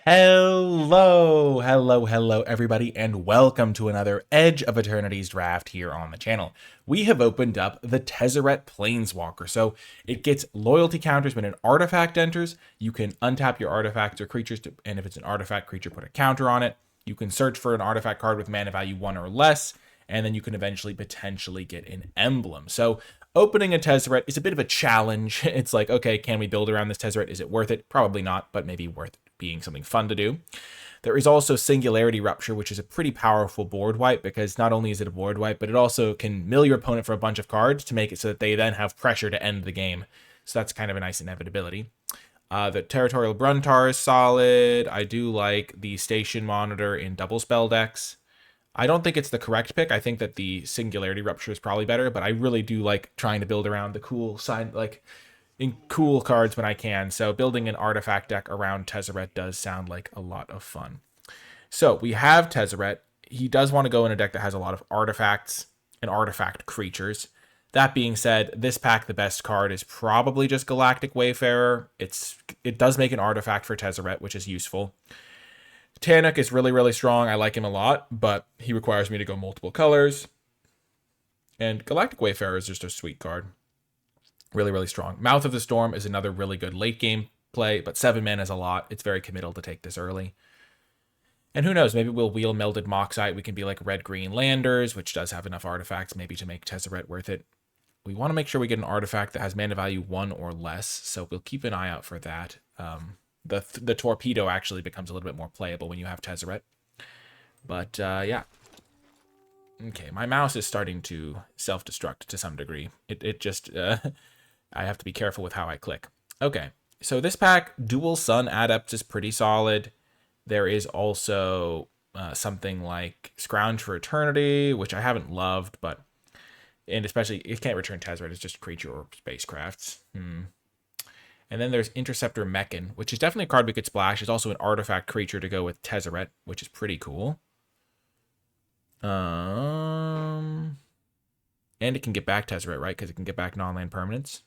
Hello, everybody, and welcome to another Edge of Eternities Draft here on the channel. We have opened up the Tezzeret Planeswalker, so it gets loyalty counters when an artifact enters. You can untap your artifacts or creatures, and if it's an artifact creature, put a counter on it. You can search for an artifact card with mana value 1 or less, and then you can eventually potentially get an emblem. So opening a Tezzeret is a bit of a challenge. It's like, okay, can we build around this Tezzeret? Is it worth it? Probably not, but maybe worth being something fun to do. There is also Singularity Rupture, which is a pretty powerful board wipe because not only is it a board wipe, but it also can mill your opponent for a bunch of cards to make it so that they then have pressure to end the game. So that's kind of a nice inevitability. The Territorial Bruntar is solid. I do like the Station Monitor in double spell decks. I don't think it's the correct pick. I think that the Singularity Rupture is probably better, but I really do like trying to build around the cool side, like in cool cards when I can. So building an artifact deck around Tezzeret does sound like a lot of fun. So we have Tezzeret. He does want to go in a deck that has a lot of artifacts and artifact creatures. That being said, this pack, the best card is probably just Galactic Wayfarer. It does make an artifact for Tezzeret, which is useful. Tanuk is really strong. I like him a lot, but he requires me to go multiple colors. And Galactic Wayfarer is just a sweet card. Really strong. Mouth of the Storm is another really good late game play, but 7 mana is a lot. It's very committal to take this early. And who knows, maybe we'll wheel Melded Moxite. We can be like red-green landers, which does have enough artifacts maybe to make Tezzeret worth it. We want to make sure we get an artifact that has mana value 1 or less, so we'll keep an eye out for that. The Torpedo actually becomes a little bit more playable when you have Tezzeret. But, yeah. Okay, my mouse is starting to self-destruct to some degree. It just... I have to be careful with how I click. Okay, so this pack, Dual Sun Adepts is pretty solid. There is also something like Scrounge for Eternity, which I haven't loved, but... And especially, it can't return Tezzeret, it's just creature or spacecrafts. And then there's Interceptor Mechan, which is definitely a card we could splash. It's also an artifact creature to go with Tezzeret, which is pretty cool. And it can get back Tezzeret, right? Because it can get back non-land permanents.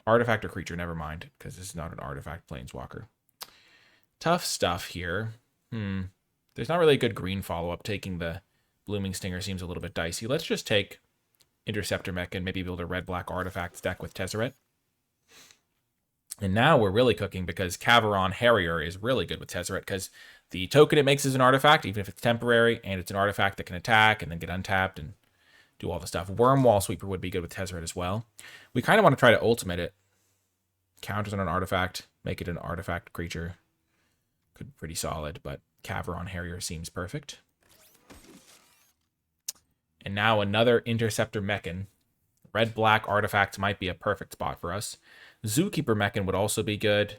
Artifact or creature, never mind, because this is not an artifact planeswalker. Tough stuff here. There's not really a good green follow-up. Taking the Blooming Stinger seems a little bit dicey. Let's just take Interceptor Mech and maybe build a red-black artifacts deck with Tezzeret. And now we're really cooking because Caveron Harrier is really good with Tezzeret because the token it makes is an artifact, even if it's temporary, and it's an artifact that can attack and then get untapped and do all the stuff. Wormwall Sweeper would be good with Tezzeret as well. We kind of want to try to ultimate it. Counters on an artifact, make it an artifact creature. Could be pretty solid, but Caveron Harrier seems perfect. And now another Interceptor Mechan. Red-black artifacts might be a perfect spot for us. Zookeeper Mechan would also be good.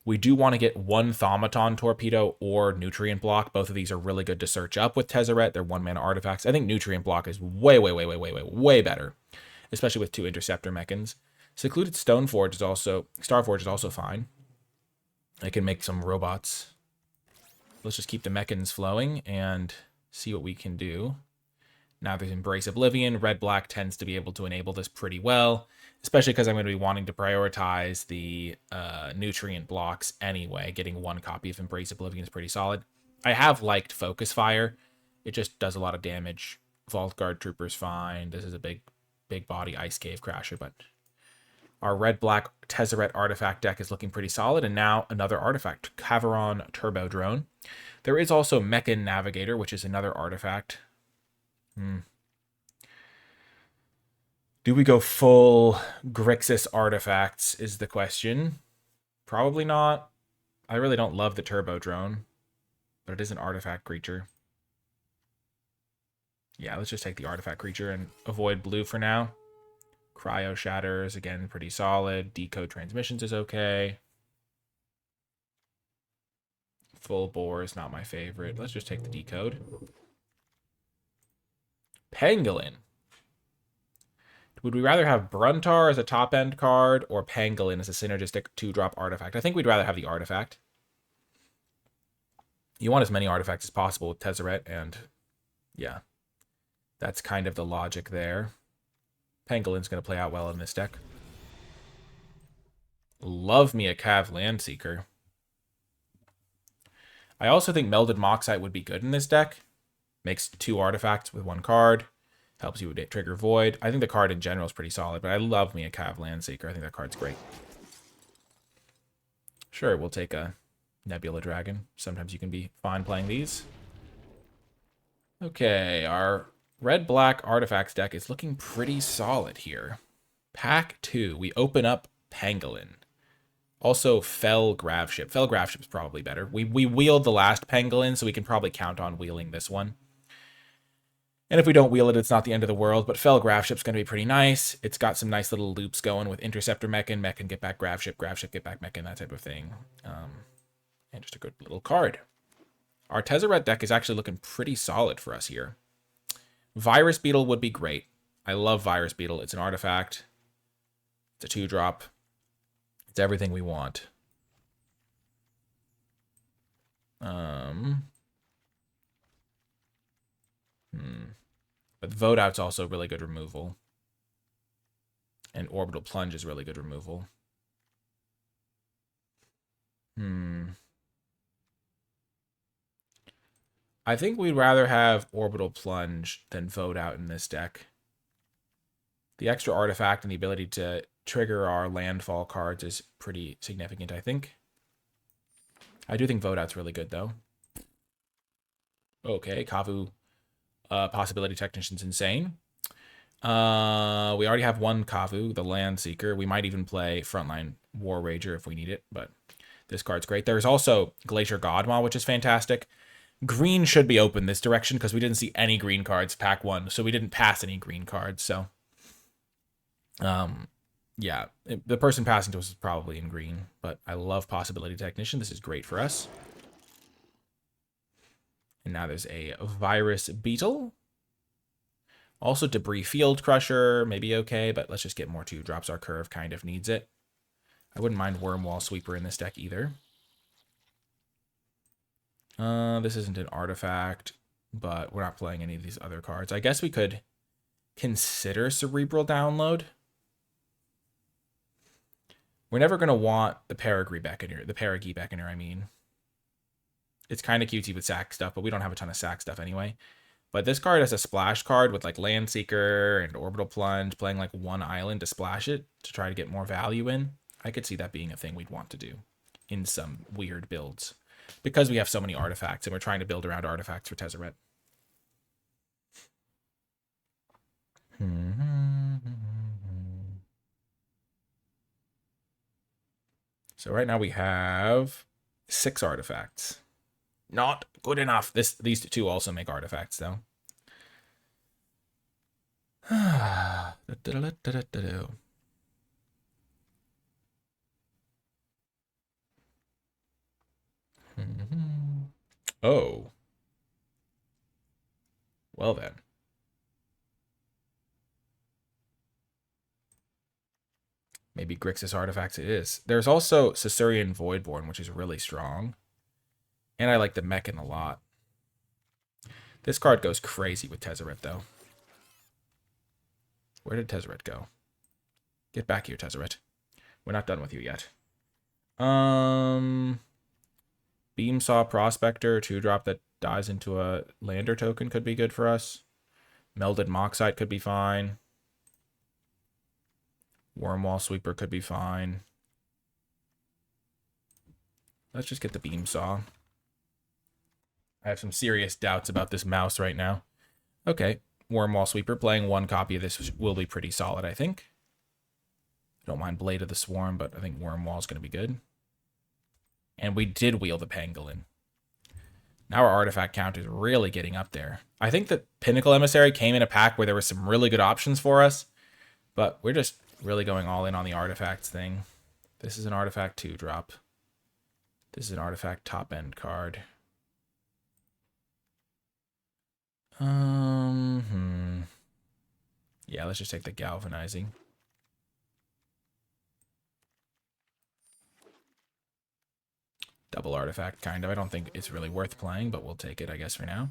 We do want to get one Thaumaton Torpedo or Nutrient Block. Both of these are really good to search up with Tezzeret. They're 1-mana artifacts. I think Nutrient Block is way better, especially with 2 Interceptor Mechans. Secluded Starforge is also fine. I can make some robots. Let's just keep the Mechans flowing and see what we can do. Now there's Embrace Oblivion. Red-black tends to be able to enable this pretty well, especially because I'm going to be wanting to prioritize the nutrient blocks anyway. Getting 1 copy of Embrace Oblivion is pretty solid. I have liked Focus Fire. It just does a lot of damage. Vault Guard Trooper's fine. This is a big body Ice Cave Crasher, but our red-black Tezzeret artifact deck is looking pretty solid. And now another artifact, Caveron Turbo Drone. There is also Mechan Navigator, which is another artifact. Do we go full Grixis artifacts is the question. Probably not. I really don't love the Turbo Drone, but it is an artifact creature. Yeah, let's just take the artifact creature and avoid blue for now. Cryo Shatters, again, pretty solid. Decode Transmissions is okay. Full Bore is not my favorite. Let's just take the Decode. Pangolin. Would we rather have Bruntar as a top-end card or Pangolin as a synergistic 2-drop artifact? I think we'd rather have the artifact. You want as many artifacts as possible with Tezzeret, and yeah, that's kind of the logic there. Pangolin's going to play out well in this deck. Love me a Cav Landseeker. I also think Melded Moxite would be good in this deck. Makes 2 artifacts with 1 card. Helps you with trigger Void. I think the card in general is pretty solid, but I love me a Cav Landseeker. I think that card's great. Sure, we'll take a Nebula Dragon. Sometimes you can be fine playing these. Okay, our red-black artifacts deck is looking pretty solid here. Pack 2, we open up Pangolin. Also, Fell Graveship. Fell Graveship is probably better. We wheeled the last Pangolin, so we can probably count on wheeling this one. And if we don't wheel it, it's not the end of the world, but Fell Graveship's going to be pretty nice. It's got some nice little loops going with Interceptor Mechan, Mechan get back Graveship, Graveship get back Mechan, that type of thing. And just a good little card. Our Tezzeret deck is actually looking pretty solid for us here. Virus Beetle would be great. I love Virus Beetle. It's an artifact. It's a 2-drop. It's everything we want. But Vote Out's also really good removal. And Orbital Plunge is really good removal. I think we'd rather have Orbital Plunge than Vote Out in this deck. The extra artifact and the ability to trigger our landfall cards is pretty significant, I think. I do think Vote Out's really good, though. Okay, Kavu Possibility Technician's insane. We already have 1 Kavu, the Land Seeker. We might even play Frontline War Rager if we need it, but this card's great. There's also Glacier Godmaw, which is fantastic. Green should be open this direction because we didn't see any green cards pack 1, so we didn't pass any green cards, so... yeah, the person passing to us is probably in green, but I love Possibility Technician. This is great for us. And now there's a Virus Beetle. Also Debris Field Crusher, maybe okay, but let's just get more 2-drops. Our curve kind of needs it. I wouldn't mind Wormwall Sweeper in this deck either. This isn't an artifact, but we're not playing any of these other cards. I guess we could consider Cerebral Download. We're never going to want the Perigee Beckoner, I mean. It's kind of cutesy with sack stuff, but we don't have a ton of sack stuff anyway. But this card has a splash card with like Landseeker and Orbital Plunge, playing like 1 island to splash it to try to get more value in. I could see that being a thing we'd want to do in some weird builds. Because we have so many artifacts and we're trying to build around artifacts for Tezzeret. So right now we have 6 artifacts. Not good enough. These 2 also make artifacts, though. Oh. Well then. Maybe Grixis Artifacts it is. There's also Caesarian Voidborn, which is really strong. And I like the Mechan a lot. This card goes crazy with Tezzeret, though. Where did Tezzeret go? Get back here, Tezzeret. We're not done with you yet. Beamsaw Prospector, 2-drop that dies into a lander token could be good for us. Melded Moxite could be fine. Wormwall Sweeper could be fine. Let's just get the Beamsaw. I have some serious doubts about this mouse right now. Okay, Wormwall Sweeper. Playing 1 copy of this will be pretty solid, I think. I don't mind Blade of the Swarm, but I think Wormwall's going to be good. And we did wheel the Pangolin. Now our artifact count is really getting up there. I think that Pinnacle Emissary came in a pack where there were some really good options for us, but we're just really going all in on the artifacts thing. This is an artifact 2-drop. This is an artifact top-end card. Yeah, let's just take the Galvanizing. Double artifact, kind of. I don't think it's really worth playing, but we'll take it, I guess, for now.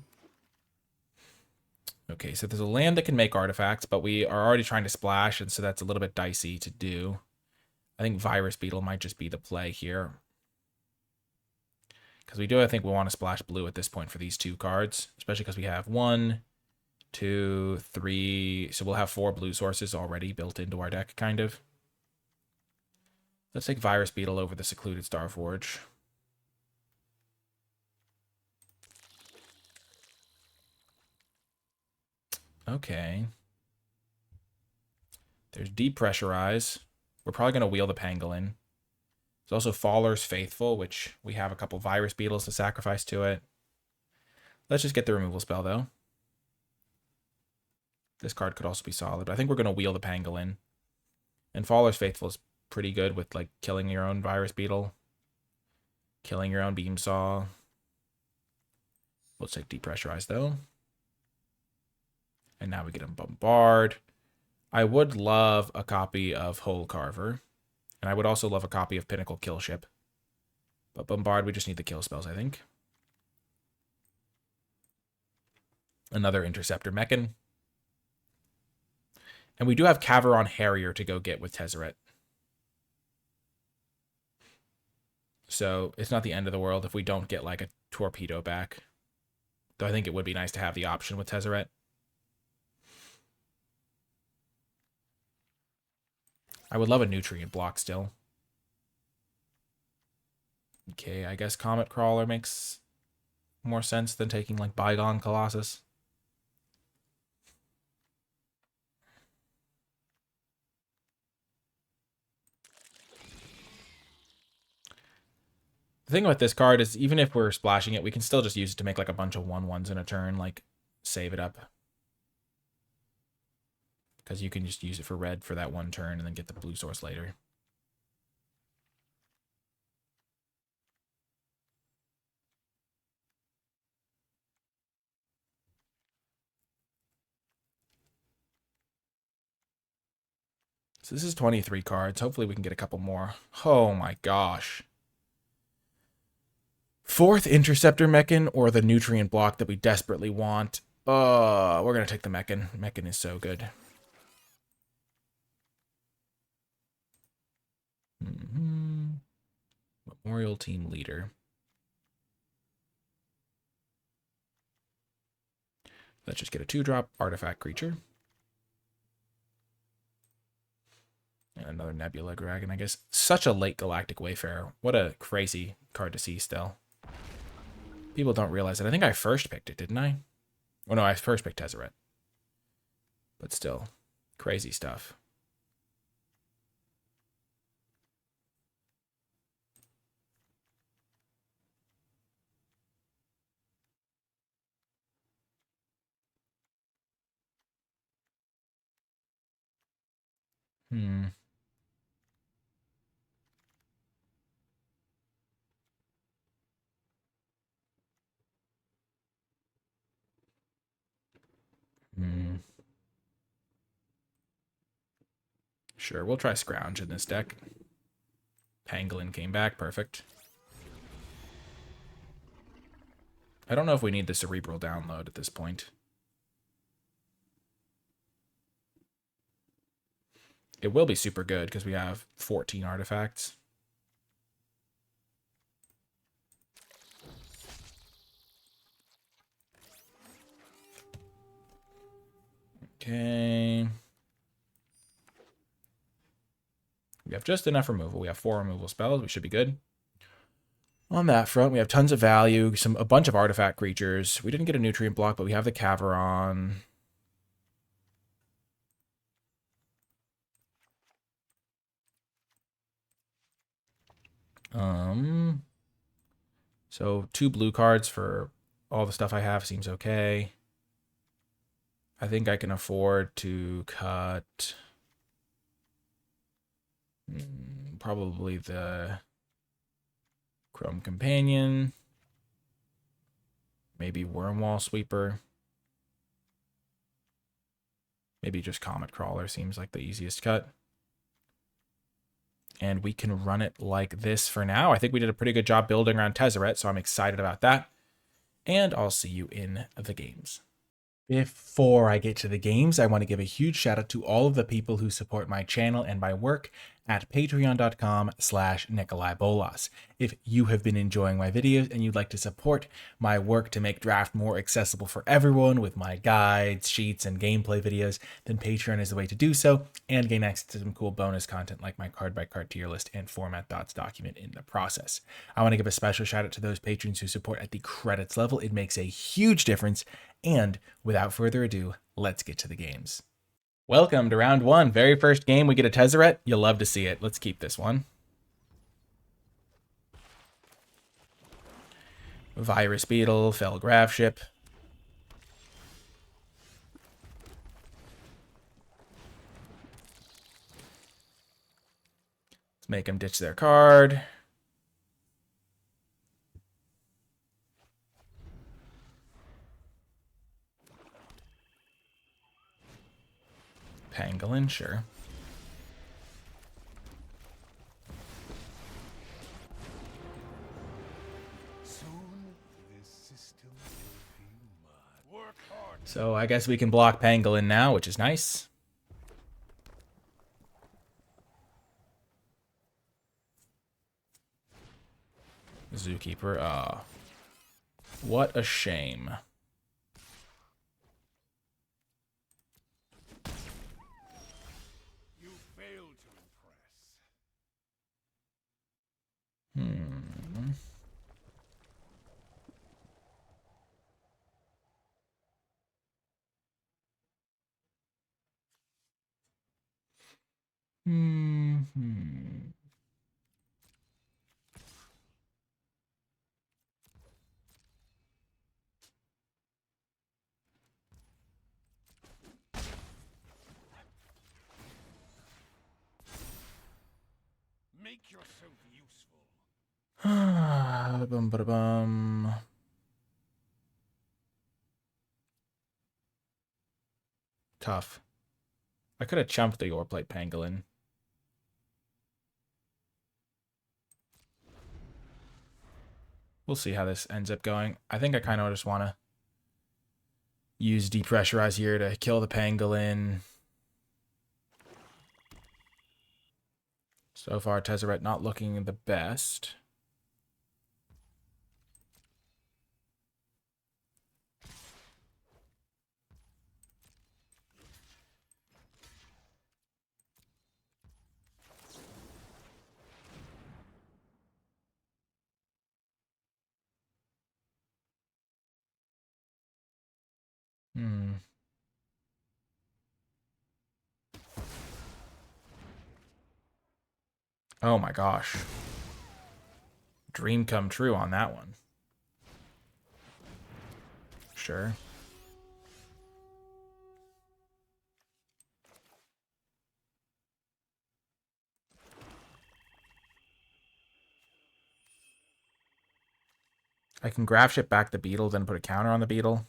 Okay, so there's a land that can make artifacts, but we are already trying to splash, and so that's a little bit dicey to do. I think Virus Beetle might just be the play here. Because we do, I think we want to splash blue at this point for these 2 cards, especially because we have 1, 2, 3. So we'll have 4 blue sources already built into our deck, kind of. Let's take Virus Beetle over the Secluded Starforge. Okay. There's Depressurize. We're probably going to wheel the Pangolin. There's also Faller's Faithful, which we have a couple Virus Beetles to sacrifice to it. Let's just get the removal spell, though. This card could also be solid, but I think we're going to wheel the Pangolin. And Faller's Faithful is pretty good with, like, killing your own Virus Beetle. Killing your own Beam Saw. Let's take Depressurize, though. And now we get a Bombard. I would love a copy of Hole Carver. And I would also love a copy of Pinnacle Killship. But Bombard, we just need the kill spells, I think. Another Interceptor Mechan. And we do have Caveron Harrier to go get with Tezzeret. So it's not the end of the world if we don't get like a Torpedo back. Though I think it would be nice to have the option with Tezzeret. I would love a Nutrient block still. Okay, I guess Comet Crawler makes more sense than taking like Bygone Colossus. The thing with this card is even if we're splashing it, we can still just use it to make like a bunch of 1/1s in a turn, like save it up. Because you can just use it for red for that 1 turn and then get the blue source later. So this is 23 cards. Hopefully we can get a couple more. Oh my gosh. 4th Interceptor Mechan or the Nutrient block that we desperately want. We're going to take the Mechan. Mechan is so good. Memorial Team Leader. Let's just get a 2-drop artifact creature. And another Nebula Dragon, I guess. Such a late Galactic Wayfarer. What a crazy card to see still. People don't realize it. I think I first picked it, didn't I? Oh no, I first picked Tezzeret. But still, crazy stuff. Sure, we'll try Scrounge in this deck. Pangolin came back, perfect. I don't know if we need the Cerebral Download at this point. It will be super good because we have 14 artifacts. Okay. We have just enough removal. We have 4 removal spells. We should be good. On that front, we have tons of value, a bunch of artifact creatures. We didn't get a Nutrient block, but we have the Caveron. So 2 blue cards for all the stuff I have seems okay. I think I can afford to cut probably the Chrome Companion, maybe Wormwall Sweeper, maybe just Comet Crawler seems like the easiest cut. And we can run it like this for now. I think we did a pretty good job building around Tezzeret, so I'm excited about that. And I'll see you in the games. Before I get to the games, I want to give a huge shout out to all of the people who support my channel and my work at patreon.com/NicolaiBolas. If you have been enjoying my videos and you'd like to support my work to make draft more accessible for everyone with my guides, sheets, and gameplay videos, then Patreon is the way to do so and gain access to some cool bonus content like my card-by-card tier list and format thoughts document in the process. I want to give a special shout out to those patrons who support at the credits level. It makes a huge difference. And without further ado, let's get to the games. Welcome to round one. Very first game, we get a Tezzeret. You'll love to see it. Let's keep this one. Virus Beetle, Fell Graph Ship. Let's make them ditch their card. Pangolin, sure. So I guess we can block Pangolin now, which is nice. Zookeeper, what a shame. Make yourself useful. Bum. Tough. I could have chumped the Yoreplate Pangolin. We'll see how this ends up going. I think I kind of just want to use Depressurize here to kill the Pangolin. So far, Tezzeret not looking the best. Oh my gosh. Dream come true on that one. Sure. I can graph ship back the Beetle, then put a counter on the Beetle.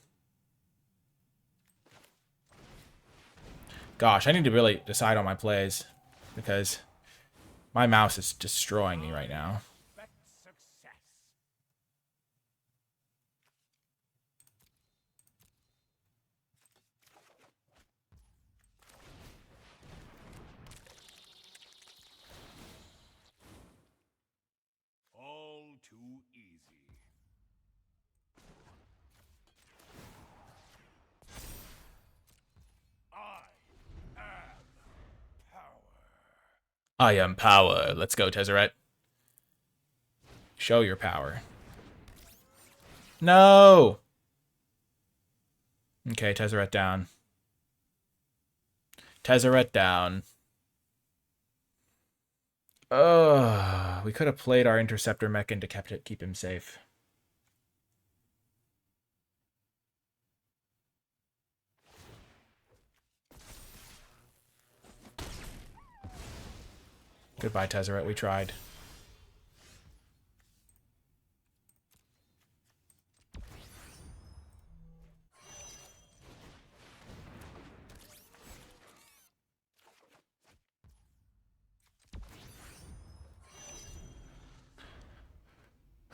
Gosh, I need to really decide on my plays because my mouse is destroying me right now. All too easy. I am power. Let's go, Tezzeret. Show your power. No! Okay, Tezzeret down. Tezzeret down. We could have played our Interceptor mech in to keep him safe. Goodbye, Tezzeret. We tried.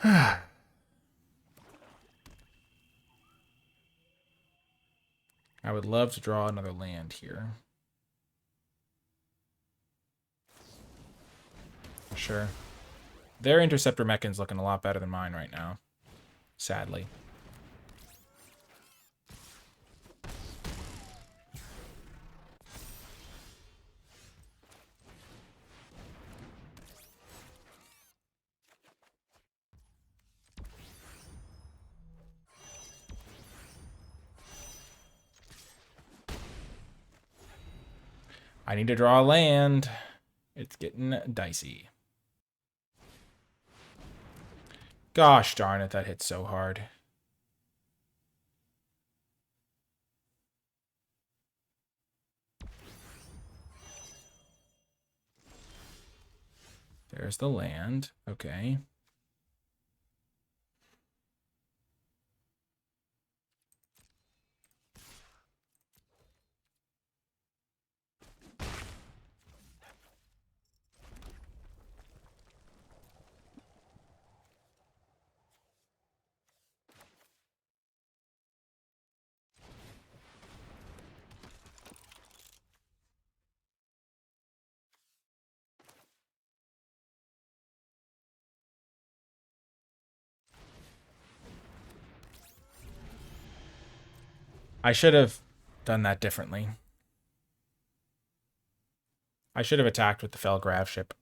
I would love to draw another land here. Sure. Their Interceptor Mechan's looking a lot better than mine right now. Sadly. I need to draw a land. It's getting dicey. Gosh darn it, that hit so hard. There's the land. Okay. I should have done that differently. I should have attacked with the Felgrav ship.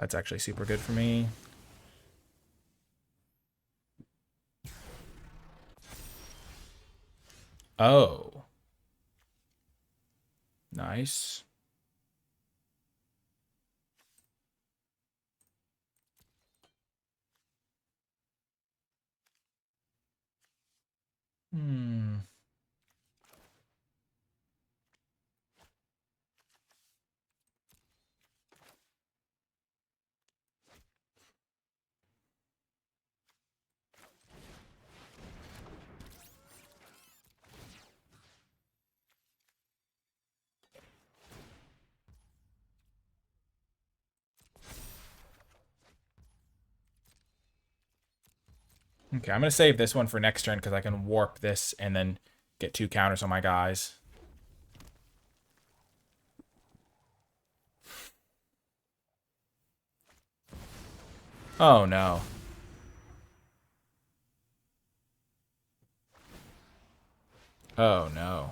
That's actually super good for me. Oh. Nice. Hmm. Okay, I'm going to save this one for next turn because I can warp this and then get 2 counters on my guys. Oh, no. Oh, no.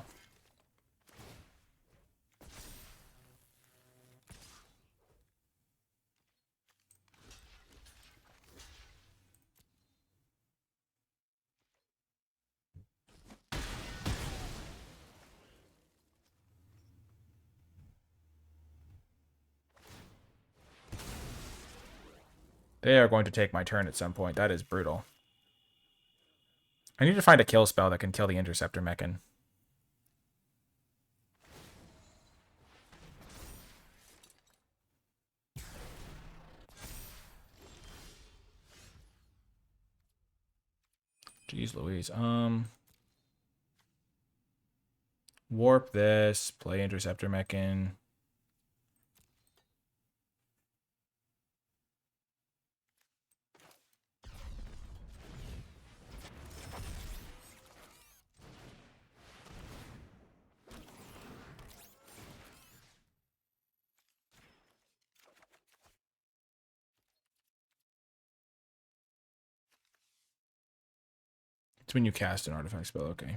They are going to take my turn at some point. That is brutal. I need to find a kill spell that can kill the Interceptor Mechan. Jeez Louise. Warp this. Play Interceptor Mechan. It's when you cast an artifact spell. Okay.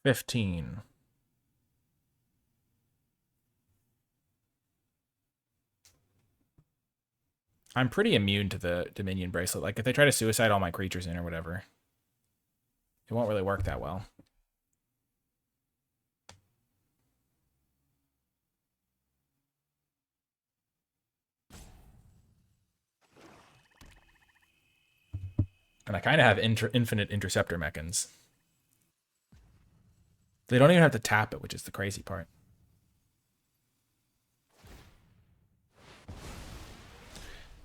$15. I'm pretty immune to the Dominion Bracelet. Like, if they try to suicide all my creatures in or whatever, it won't really work that well. And I kind of have infinite interceptor mechans. They don't even have to tap it, which is the crazy part.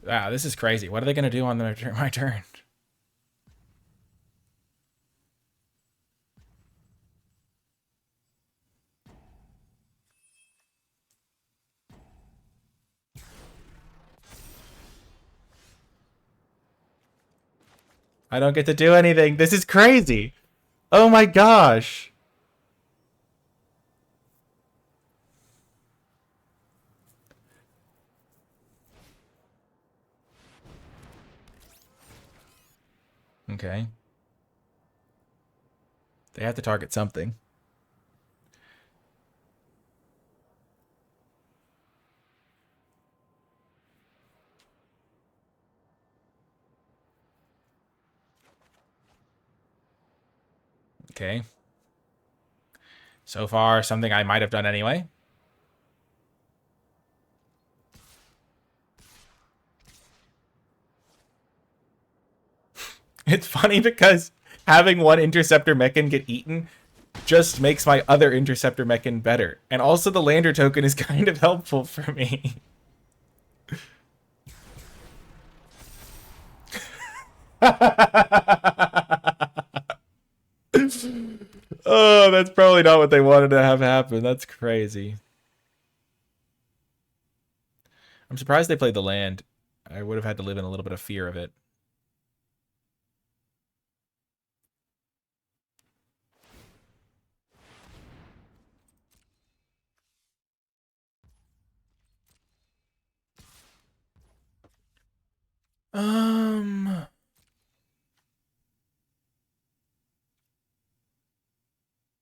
Wow, this is crazy. What are they going to do on my turn? I don't get to do anything. This is crazy. Oh my gosh. Okay. They have to target something. Okay. So far, something I might have done anyway. It's funny because having one interceptor mechan get eaten just makes my other interceptor mechan better. And also the lander token is kind of helpful for me. Oh, that's probably not what they wanted to have happen. That's crazy. I'm surprised they played the land. I would have had to live in a little bit of fear of it.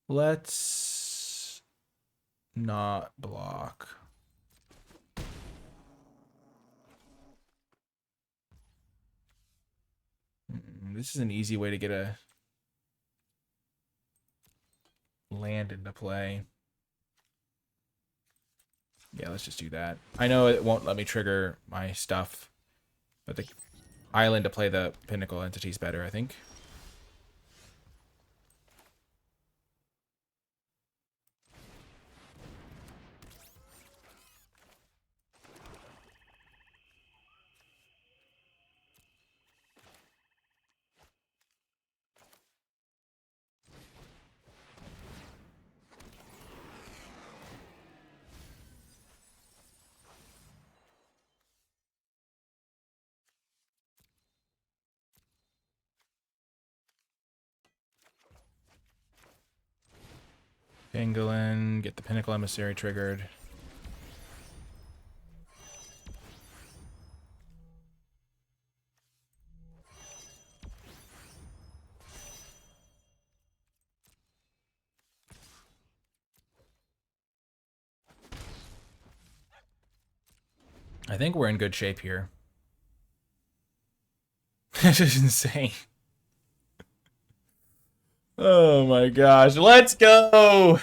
Let's not block. This is an easy way to get a land into play. Yeah, let's just do that. I know it won't let me trigger my stuff, but the island to play the pinnacle entities better, I think. Pangolin, get the Pinnacle Emissary triggered. I think we're in good shape here. This is insane. Oh my gosh, let's go!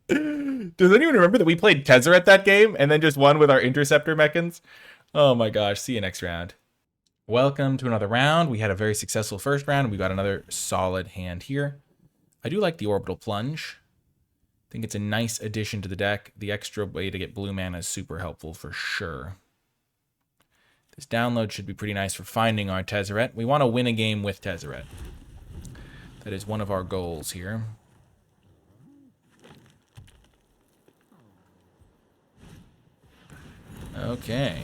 Does anyone remember that we played Tezzeret that game and then just won with our interceptor mechans? Oh my gosh, see you next round. Welcome to another round. We had a very successful first round. We got another solid hand here. I do like the Orbital Plunge. I think it's a nice addition to the deck. The extra way to get blue mana is super helpful for sure. This download should be pretty nice for finding our Tezzeret. We want to win a game with Tezzeret. That is one of our goals here. Okay.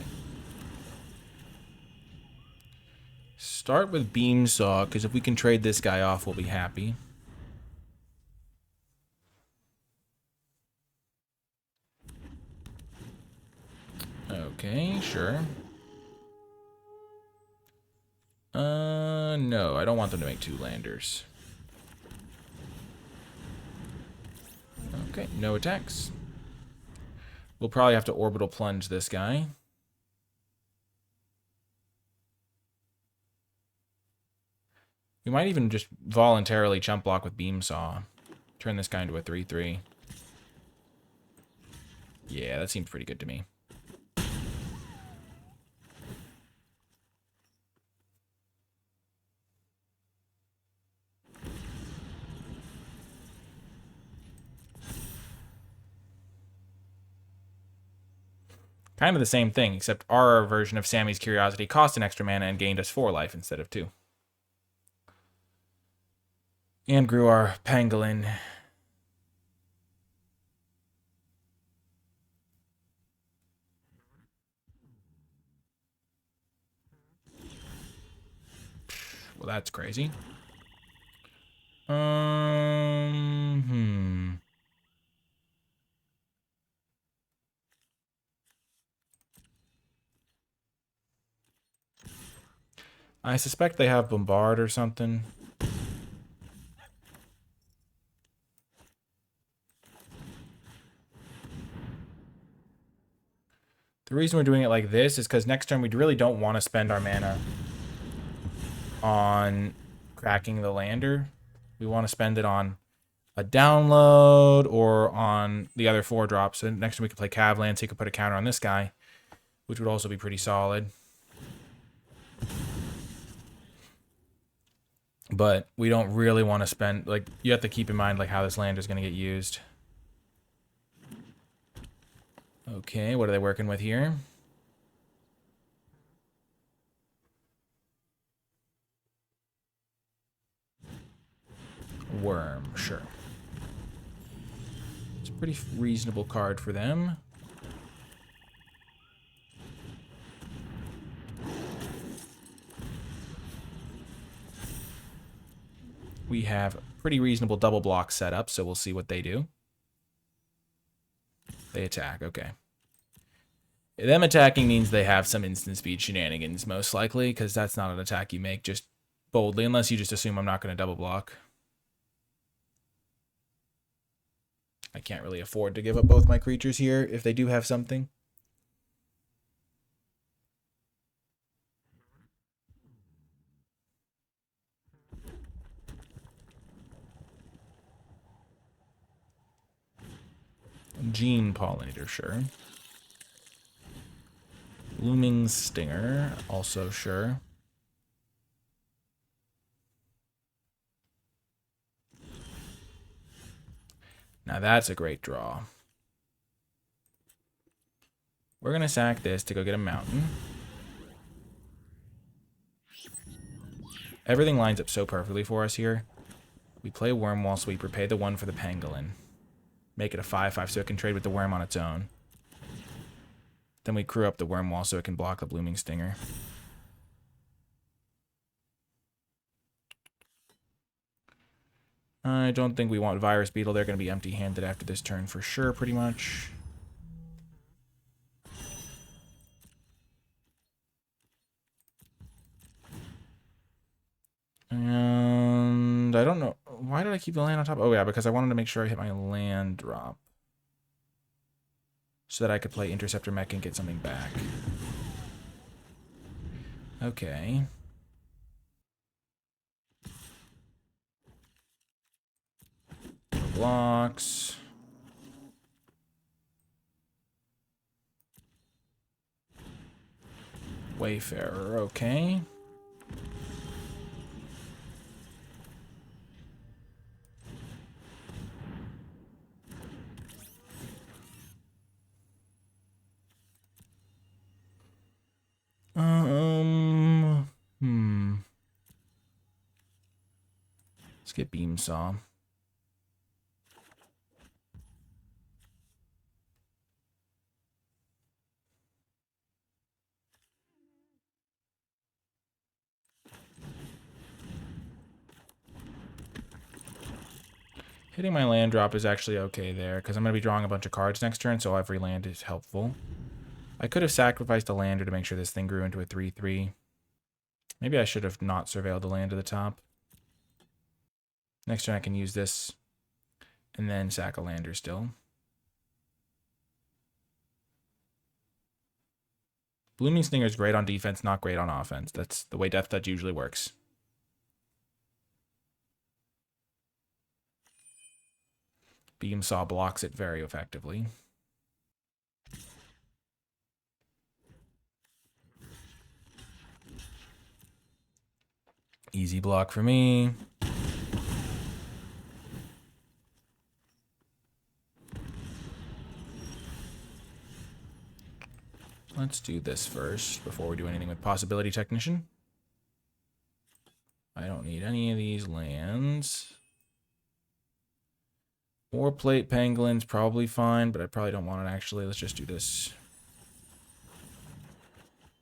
Start with Beamsaw, because if we can trade this guy off, we'll be happy. Okay, sure. No, I don't want them to make two landers. Okay, no attacks. We'll probably have to Orbital Plunge this guy. We might even just voluntarily chump block with Beamsaw. Turn this guy into a 3/3. Yeah, that seems pretty good to me. Kind of the same thing, except our version of Sammy's Curiosity cost an extra mana and gained us 4 life instead of 2. And grew our pangolin. Well, that's crazy. I suspect they have Bombard or something. The reason we're doing it like this is because next turn we really don't want to spend our mana on cracking the lander. We want to spend it on a download or on the other 4 drops. And next turn we could play Cavland, so you could put a counter on this guy, which would also be pretty solid. But we don't really want to spend, like, you have to keep in mind, like, how this land is going to get used. Okay, what are they working with here? Worm, sure. It's a pretty reasonable card for them. We have pretty reasonable double block setup, so we'll see what they do. They attack, okay. Them attacking means they have some instant speed shenanigans, most likely, because that's not an attack you make just boldly, unless you just assume I'm not going to double block. I can't really afford to give up both my creatures here if they do have something. Gene Pollinator, sure. Looming Stinger, also sure. Now that's a great draw. We're going to sack this to go get a mountain. Everything lines up so perfectly for us here. We play Wormwall Sweeper, pay the 1 for the Pangolin. Make it a 5/5 so it can trade with the worm on its own. Then we crew up the Wormwall so it can block the Blooming Stinger. I don't think we want Virus Beetle. They're going to be empty-handed after this turn for sure, pretty much. And I don't know. Why did I keep the land on top? Oh, yeah, because I wanted to make sure I hit my land drop, so that I could play Interceptor Mech and get something back. Okay. Blocks. Wayfarer, okay. Let's get Beam Saw. Hitting my land drop is actually okay there, because I'm going to be drawing a bunch of cards next turn, so every land is helpful. I could have sacrificed a lander to make sure this thing grew into a 3/3. Maybe I should have not surveilled the land to the top. Next turn I can use this, and then sack a lander still. Blooming Stinger is great on defense, not great on offense. That's the way Death Touch usually works. Beam Saw blocks it very effectively. Easy block for me. Let's do this first before we do anything with Possibility Technician. I don't need any of these lands. Or Plate Penguin's probably fine, but I probably don't want it actually. Let's just do this.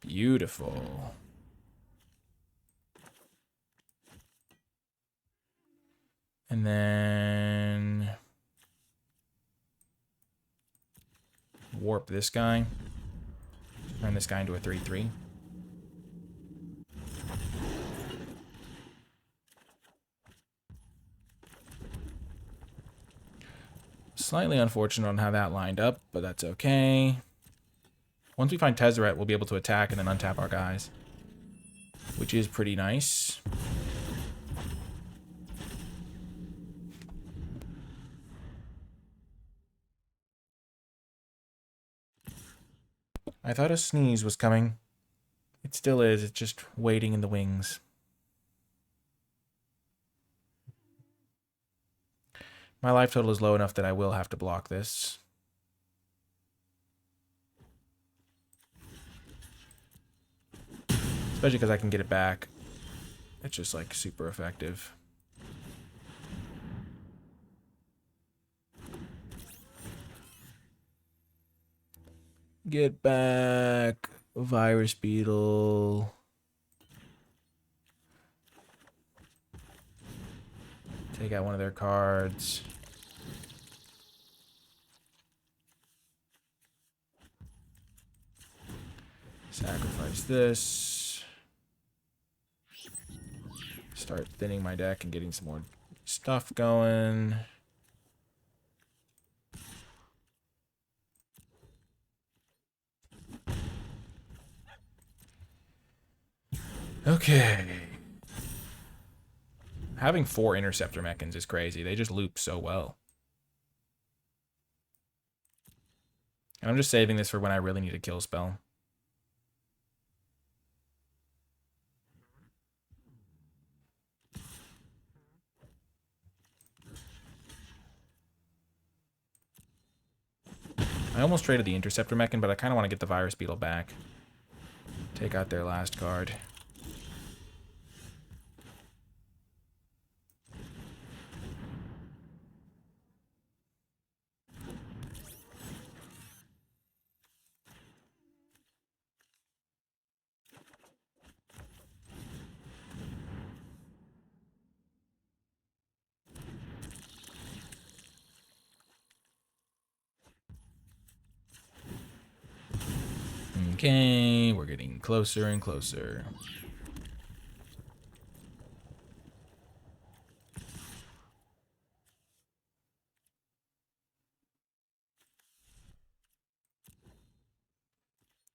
Beautiful. And then warp this guy. Turn this guy into a 3/3. Slightly unfortunate on how that lined up, but that's okay. Once we find Tezzeret, we'll be able to attack and then untap our guys, which is pretty nice. I thought a sneeze was coming. It still is. It's just waiting in the wings. My life total is low enough that I will have to block this. Especially because I can get it back. It's just like super effective. Get back. Virus Beetle. Take out one of their cards. Sacrifice this. Start thinning my deck and getting some more stuff going. Okay. Having 4 Interceptor Mechans is crazy. They just loop so well. And I'm just saving this for when I really need a kill spell. I almost traded the Interceptor Mechan, but I kind of want to get the Virus Beetle back. Take out their last card. Okay, we're getting closer and closer.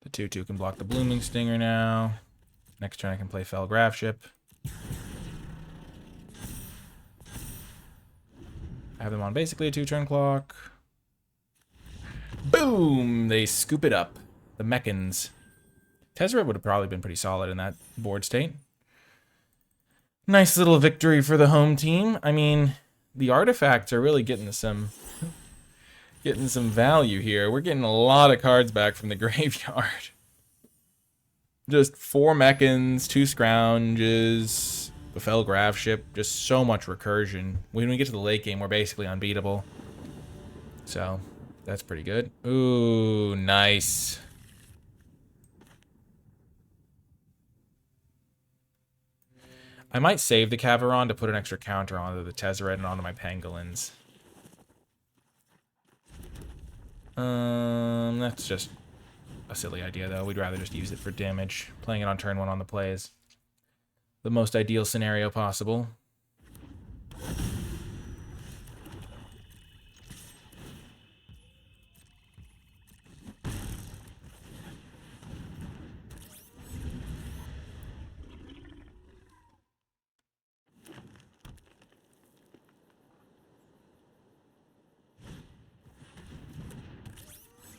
The 2/2 can block the Blooming Stinger now. Next turn I can play Fell Graph Ship. I have them on basically a 2-turn clock. Boom! They scoop it up. The Mechans. Tezzeret would have probably been pretty solid in that board state. Nice little victory for the home team. I mean, the artifacts are really getting some value here. We're getting a lot of cards back from the graveyard. Just 4 Mechans, 2 Scrounges, the Fell Graph Ship, just so much recursion. When we get to the late game, we're basically unbeatable. So, that's pretty good. Ooh, nice. I might save the Caveron to put an extra counter onto the Tezzeret and onto my Pangolins. That's just a silly idea, though. We'd rather just use it for damage. Playing it on turn 1 on the play is the most ideal scenario possible.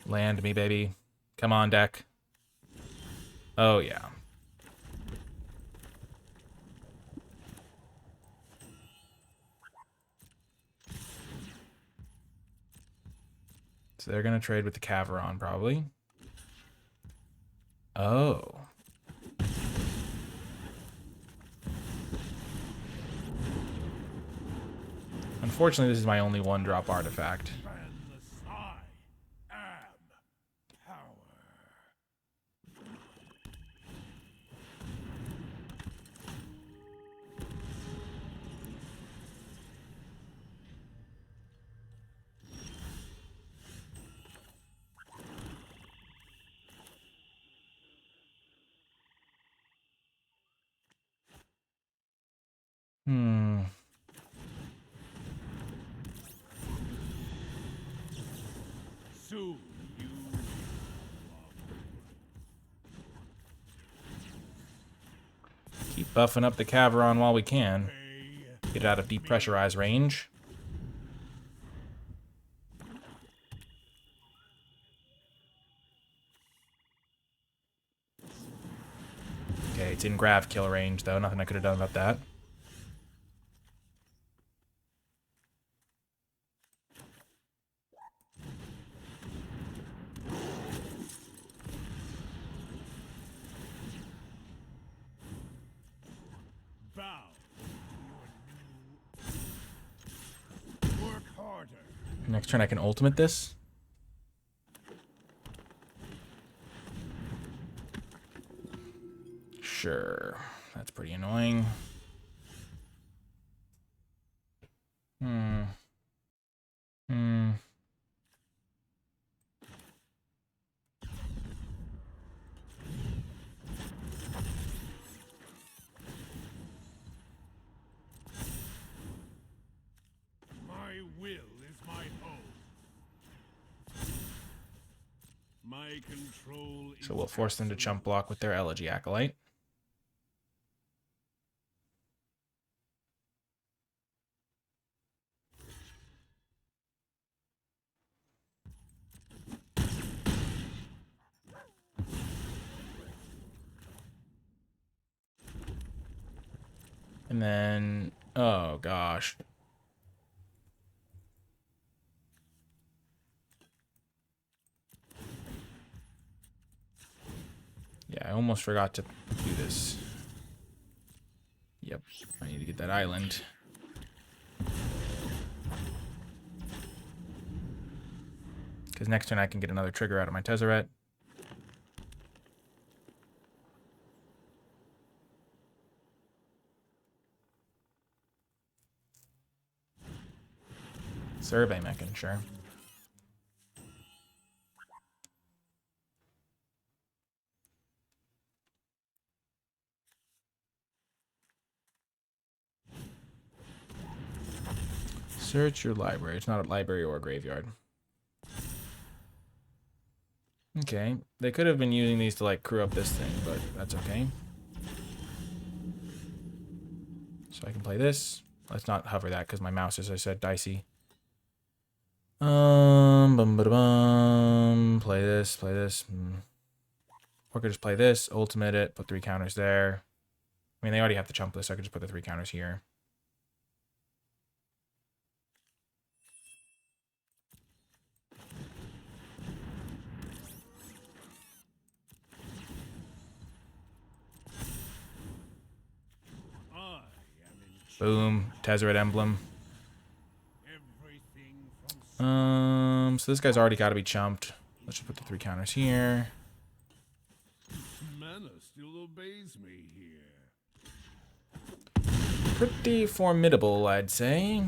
Land me, baby. Come on, deck. Oh, yeah. So they're going to trade with the Caveron, probably. Oh. Unfortunately, this is my only one-drop artifact. I am power. Hmm. Soon you Keep buffing up the Caveron while we can. pay. Get it out of depressurized range. Okay, it's in grav kill range, though. Nothing I could have done about that. Bow. Your new. Work harder. Next turn I can ultimate this. Sure. That's pretty annoying. Hmm. My will is my home. My control is So we'll force them to chump block with their Elegy Acolyte. And then, oh gosh. Yeah, I almost forgot to do this. Yep, I need to get that island. Because next turn I can get another trigger out of my Tezzeret. Survey mechan, sure. Search your library. It's not a library or a graveyard. Okay, they could have been using these to like crew up this thing, but that's okay. So I can play this. Let's not hover that because my mouse, as I said, dicey. Bum, ba, da, bum. Play this, play this. Or I could just play this, ultimate it, put 3 counters there. I mean, they already have the chump list, so I could just put the 3 counters here. I am in Boom, Tezzeret Emblem. everything from So this guy's already got to be chumped. Let's just put the 3 counters here. mana still obeys me here. Pretty formidable, I'd say.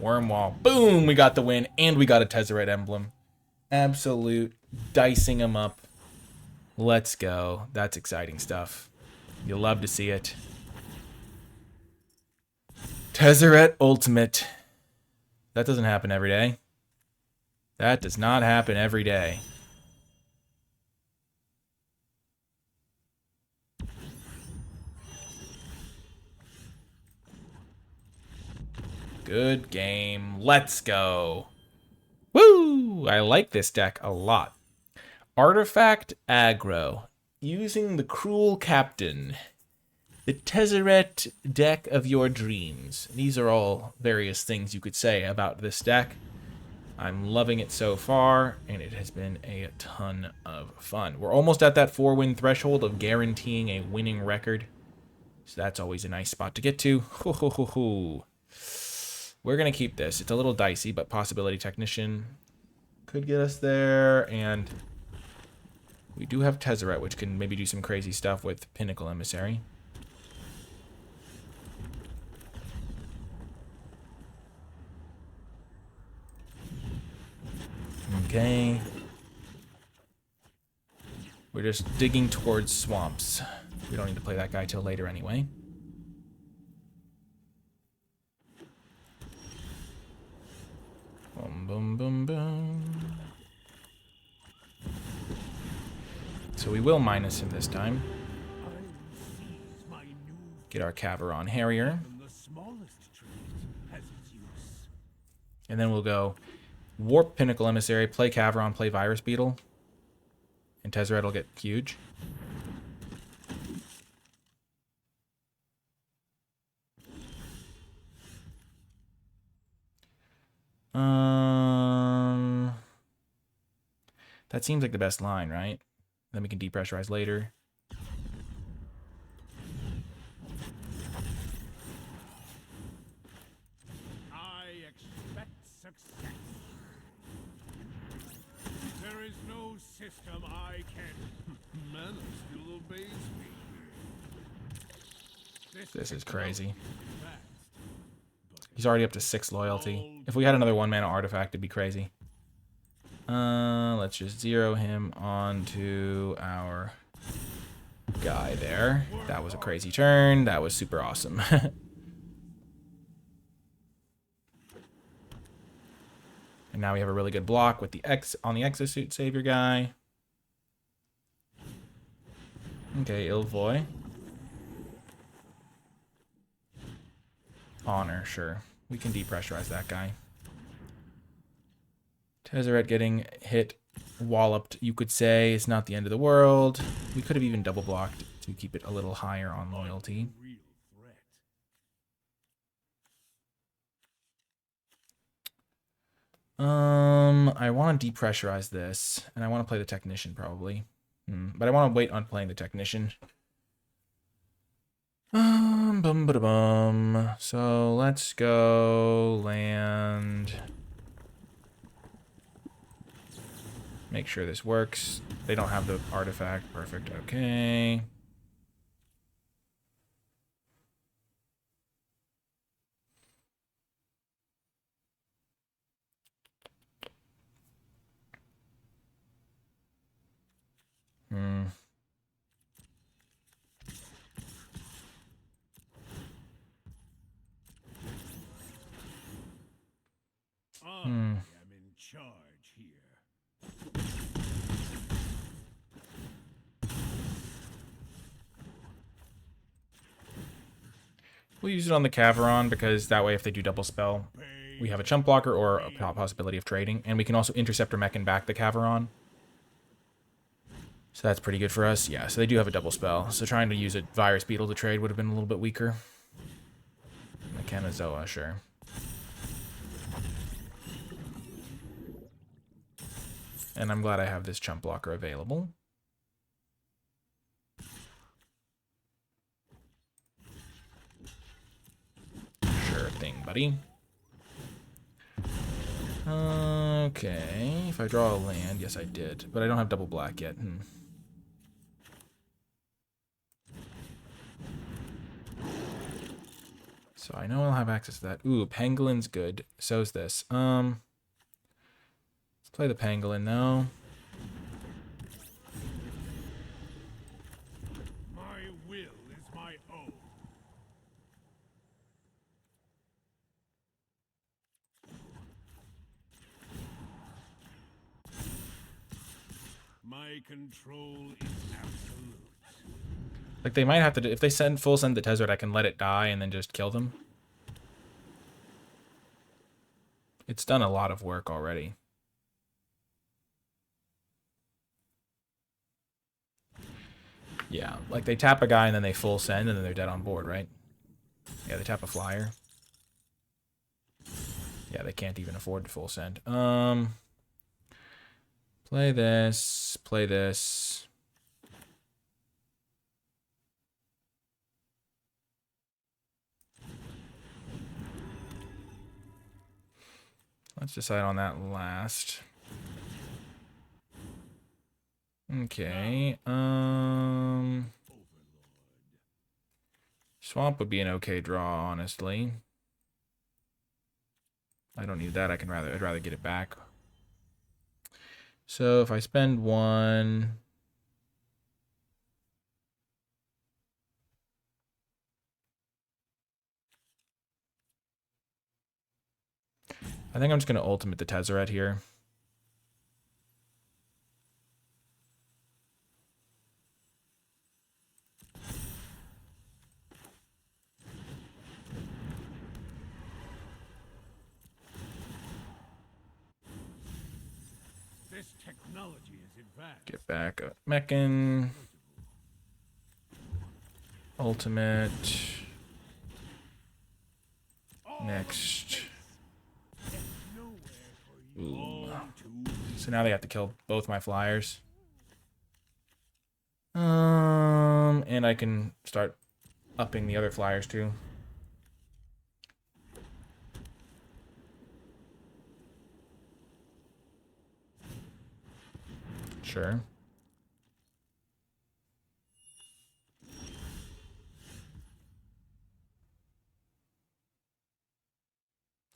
Wormwall. Boom! We got the win, and we got a Tezzeret Emblem. Absolute dicing them up. Let's go. That's exciting stuff. You'll love to see it. Tezzeret Ultimate. That doesn't happen every day. That does not happen every day. Good game. Let's go. Woo! I like this deck a lot. Artifact Aggro. Using the Cruel Captain. The Tezzeret deck of your dreams. These are all various things you could say about this deck. I'm loving it so far, and it has been a ton of fun. We're almost at that 4-win threshold of guaranteeing a winning record. So that's always a nice spot to get to. Ho, ho, ho, ho. We're going to keep this. It's a little dicey, but Possibility Technician could get us there. And we do have Tezzeret, which can maybe do some crazy stuff with Pinnacle Emissary. Okay. We're just digging towards swamps. We don't need to play that guy till later anyway. Boom, boom, boom, boom. So we will minus him this time. Get our Caveron Harrier. And then we'll go Warp Pinnacle Emissary, play Caveron, play Virus Beetle. And Tezzeret will get huge. That seems like the best line, right? Then we can depressurize later. I expect success. There is no system I can. Mana still obeys me. This is crazy. He's already up to 6 loyalty. If we had another 1-mana artifact, it'd be crazy. Let's just 0 him onto our guy there. That was a crazy turn. That was super awesome. And now we have a really good block with the X on the Exosuit Savior guy. Okay, Ilvoy. Honor, sure. We can depressurize that guy. Tezzeret getting hit, walloped, you could say. It's not the end of the world. We could have even double blocked to keep it a little higher on loyalty. I want to depressurize this, and I want to play the Technician probably. But I want to wait on playing the Technician. So let's go land. Make sure this works. They don't have the artifact. Perfect. Okay. I am in charge here. We'll use it on the Caveron because that way if they do double spell, we have a chump blocker or a possibility of trading. And we can also intercept or mech and back the Caveron. So that's pretty good for us. Yeah, so they do have a double spell. So trying to use a Virus Beetle to trade would have been a little bit weaker. Mechanizoa, sure. And I'm glad I have this chump blocker available. Sure thing, buddy. Okay, if I draw a land, yes I did, but I don't have double black yet. So I know I'll have access to that. Ooh, Pangolin's good. So's this. Let's play the Pangolin now. My will is my own. My control is absolute. Like they might have to, if they full send the Tezzeret, I can let it die and then just kill them. It's done a lot of work already. Yeah, like they tap a guy and then they full send and then they're dead on board, right? Yeah, they tap a flyer. Yeah, they can't even afford to full send. Play this. Play this. Let's decide on that last. Okay. Swamp would be an okay draw, honestly. I don't need that. I'd rather get it back. So if I spend one, I think I'm just going to ultimate the Tezzeret here. This technology is advanced. Get back a Meccan. Ultimate. Next. Ooh. So now they have to kill both my flyers. And I can start upping the other flyers too. Sure.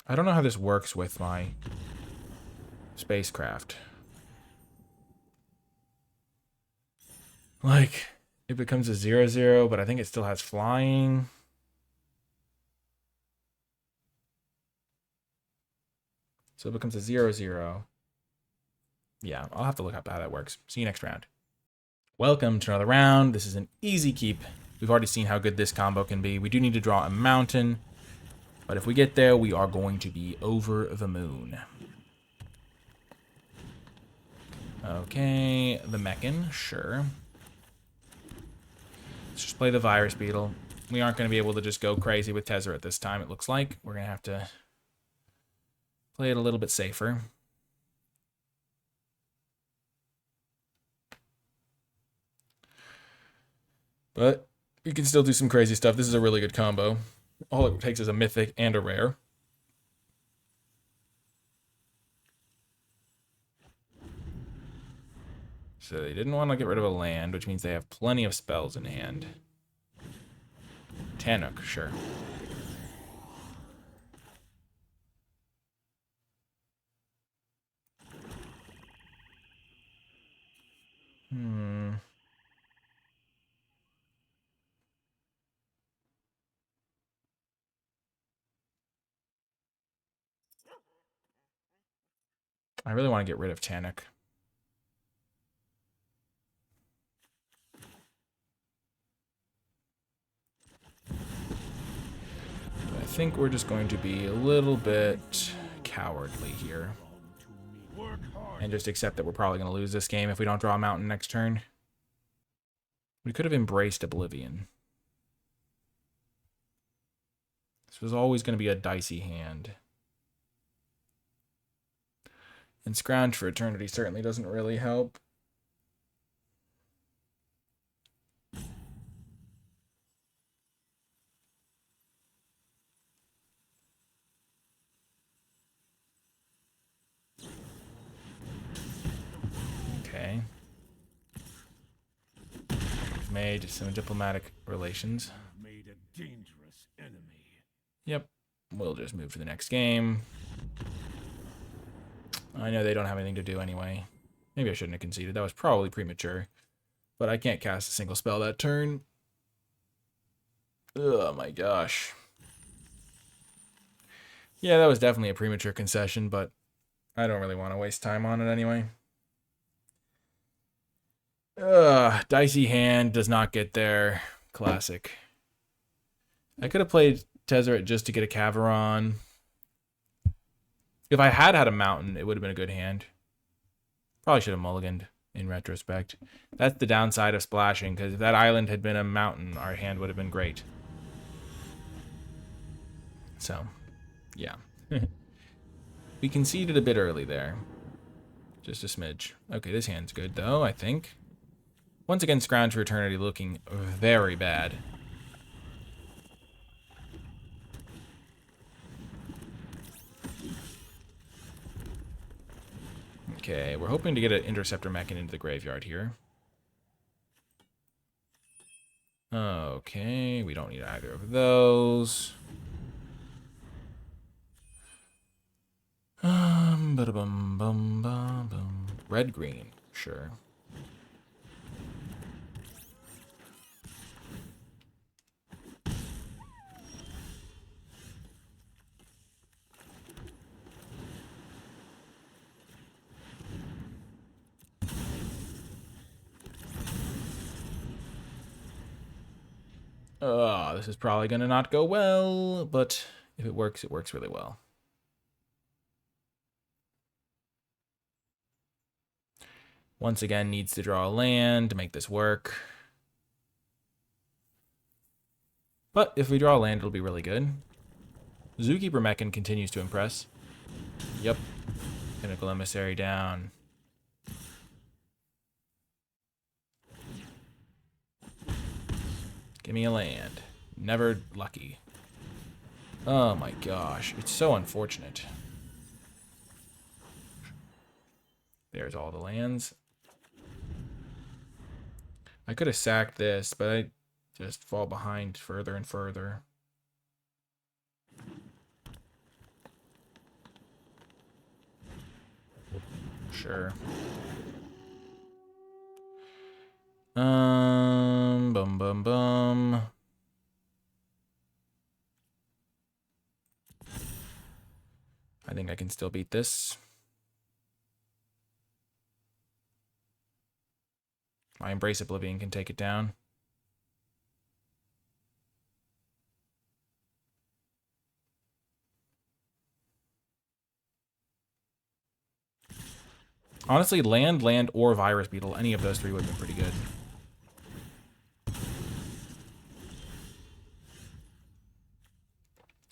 I don't know how this works with my spacecraft. Like, it becomes a 0/0, but I think it still has flying. So it becomes a 0/0. Yeah, I'll have to look up how that works. See you next round. Welcome to another round. This is an easy keep. We've already seen how good this combo can be. We do need to draw a mountain, but if we get there, we are going to be over the moon. Okay, the Meccan, sure. Let's just play the Virus Beetle. We aren't going to be able to just go crazy with Tezzeret this time, it looks like. We're going to have to play it a little bit safer. But we can still do some crazy stuff. This is a really good combo. All it takes is a mythic and a rare. So they didn't want to get rid of a land, which means they have plenty of spells in hand. Tannouk, sure. I really want to get rid of Tannouk. I think we're just going to be a little bit cowardly here. And just accept that we're probably going to lose this game if we don't draw a mountain next turn. We could have embraced Oblivion. This was always going to be a dicey hand. And Scrounge for Eternity certainly doesn't really help. Okay. We've made some diplomatic relations. Made a dangerous enemy. Yep. We'll just move to the next game. I know they don't have anything to do anyway. Maybe I shouldn't have conceded. That was probably premature. But I can't cast a single spell that turn. Oh my gosh. Yeah, that was definitely a premature concession, but I don't really want to waste time on it anyway. Dicey hand does not get there. Classic. I could have played Tezzeret just to get a Caveron. If I had a mountain, it would have been a good hand. Probably should have mulliganed in retrospect. That's the downside of splashing, because if that island had been a mountain, our hand would have been great. So, yeah. We conceded a bit early there. Just a smidge. Okay, this hand's good, though, I think. Once again, Scrounge for Eternity looking very bad. Okay, we're hoping to get an Interceptor Mechan into the graveyard here. Okay, we don't need either of those. Bada-bum, bum, bum, bum. Red, green, sure. This is probably gonna not go well, but if it works really well. Once again, needs to draw a land to make this work. But if we draw a land, it'll be really good. Zookeeper Mechan continues to impress. Yep. Pinnacle Emissary down. Give me a land. Never lucky. Oh my gosh. It's so unfortunate. There's all the lands. I could have sacked this, but I just fall behind further and further. Sure. Bum bum bum. I think I can still beat this. My Embrace Oblivion can take it down. Honestly, land, or Virus Beetle, any of those three would have been pretty good.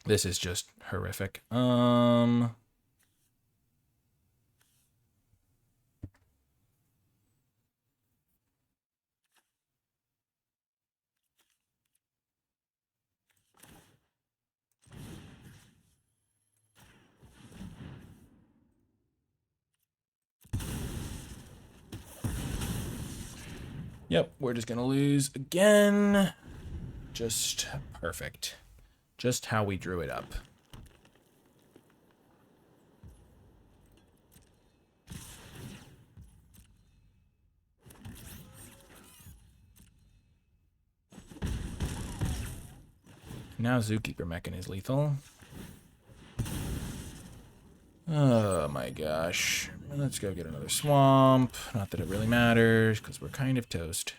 This is just horrific. Yep, we're just gonna lose again. Just perfect. Just how we drew it up. Now Zookeeper Mechan is lethal. Oh my gosh. Let's go get another swamp. Not that it really matters, because we're kind of toast.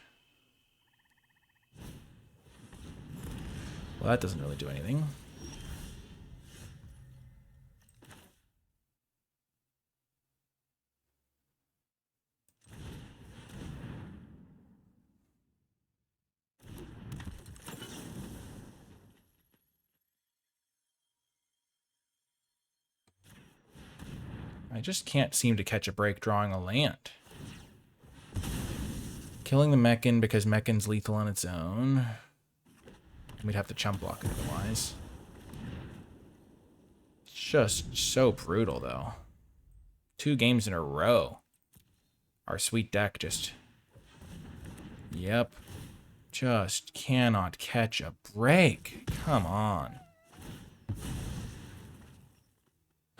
Well, that doesn't really do anything. I just can't seem to catch a break drawing a land. Killing the Mechan because Mechan's lethal on its own. We'd have to chump block it otherwise. It's just so brutal, though. 2 games in a row. Our sweet deck just... Yep. Just cannot catch a break. Come on.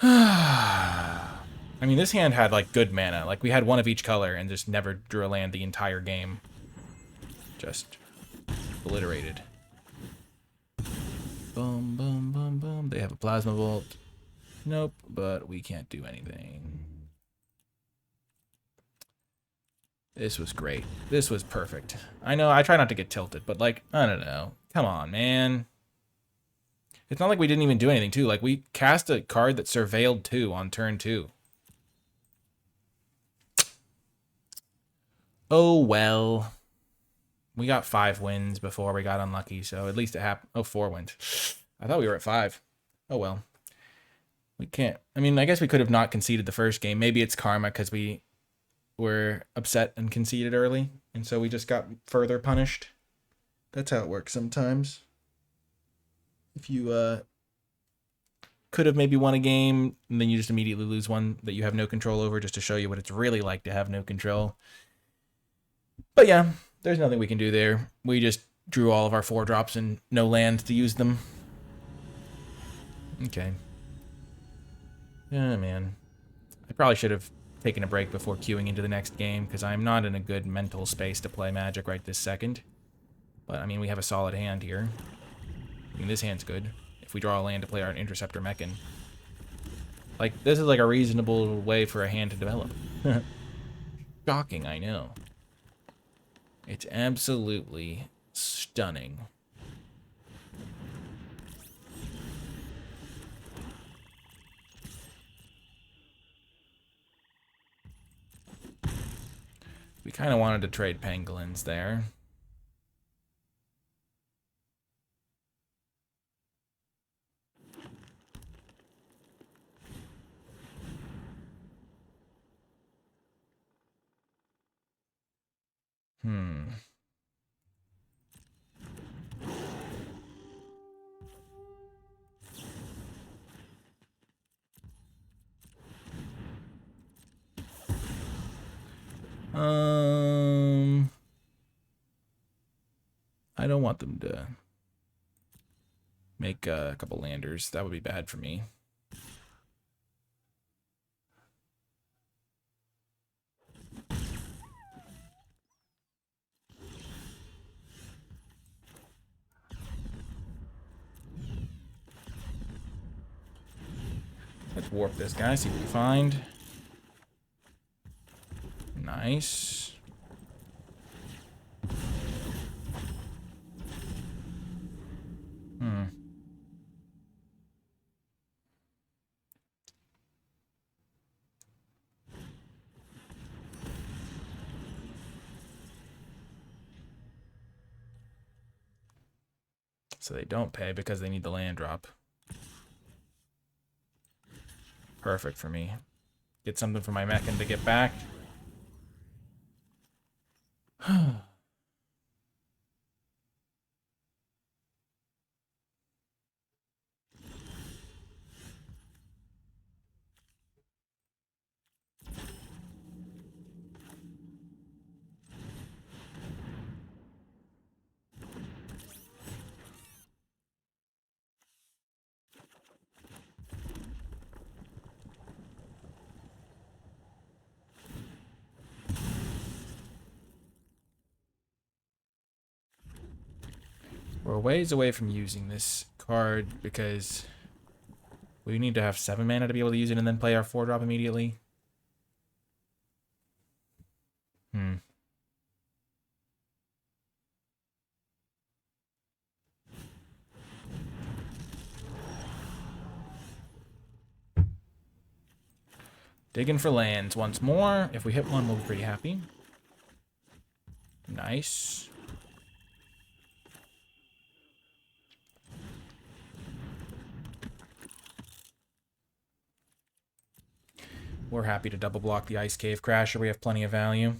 I mean, this hand had, like, good mana. Like, we had one of each color and just never drew a land the entire game. Just obliterated. Boom, boom, boom, boom. They have a Plasma Bolt. Nope, but we can't do anything. This was great. This was perfect. I know, I try not to get tilted, but, like, I don't know. Come on, man. It's not like we didn't even do anything, too. Like, we cast a card that surveilled 2 on turn 2. Oh, well. We got 5 wins before we got unlucky, so at least it happened. Oh, 4 wins. I thought we were at 5. Oh, well. We can't. I mean, I guess we could have not conceded the first game. Maybe it's karma because we were upset and conceded early, and so we just got further punished. That's how it works sometimes. If you could have maybe won a game, and then you just immediately lose one that you have no control over, just to show you what it's really like to have no control. But yeah, there's nothing we can do there. We just drew all of our 4-drops and no land to use them. Okay. Yeah, man. I probably should have taken a break before queuing into the next game, because I'm not in a good mental space to play Magic right this second. But, I mean, we have a solid hand here. I mean, this hand's good. If we draw a land to play our Interceptor Mechan. Like, this is like a reasonable way for a hand to develop. Shocking, I know. It's absolutely stunning. We kind of wanted to trade pangolins there. I don't want them to make a couple landers. That would be bad for me. Let's warp this guy, see what we find. Nice. So they don't pay because they need the land drop. Perfect for me. Get something for my Mechan to get back. We're ways away from using this card because we need to have 7 mana to be able to use it and then play our 4-drop immediately. Digging for lands once more. If we hit one, we'll be pretty happy. Nice. We're happy to double block the Ice Cave Crasher. We have plenty of value.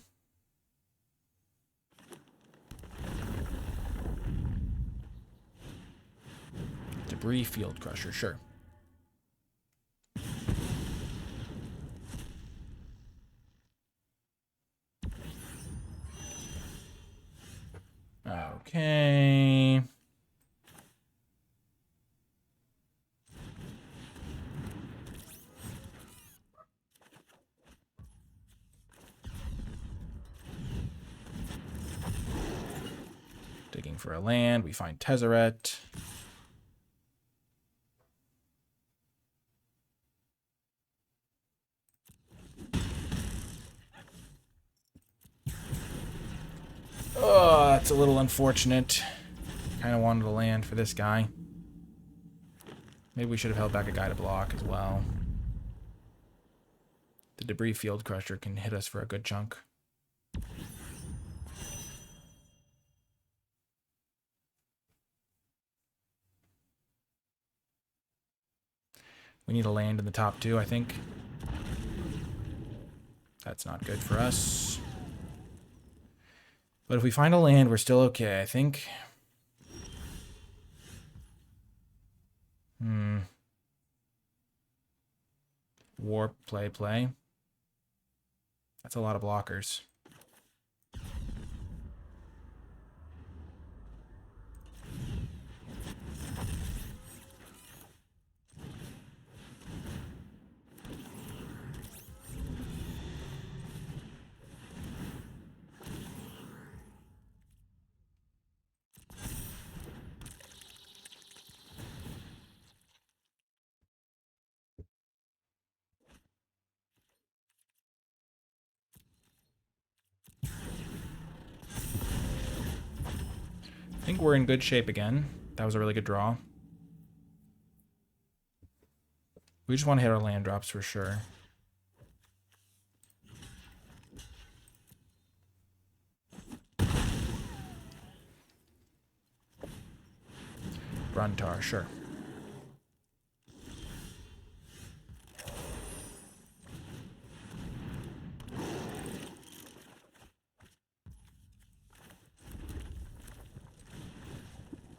Debris Field Crusher, sure. Okay. Digging for a land. We find Tezzeret. Oh, that's a little unfortunate. Kind of wanted a land for this guy. Maybe we should have held back a guy to block as well. The Debris Field Crusher can hit us for a good chunk. We need a land in the top 2, I think. That's not good for us. But if we find a land, we're still okay, I think. Warp, play. That's a lot of blockers. I think we're in good shape again. That was a really good draw. We just want to hit our land drops for sure. Bruntar, sure.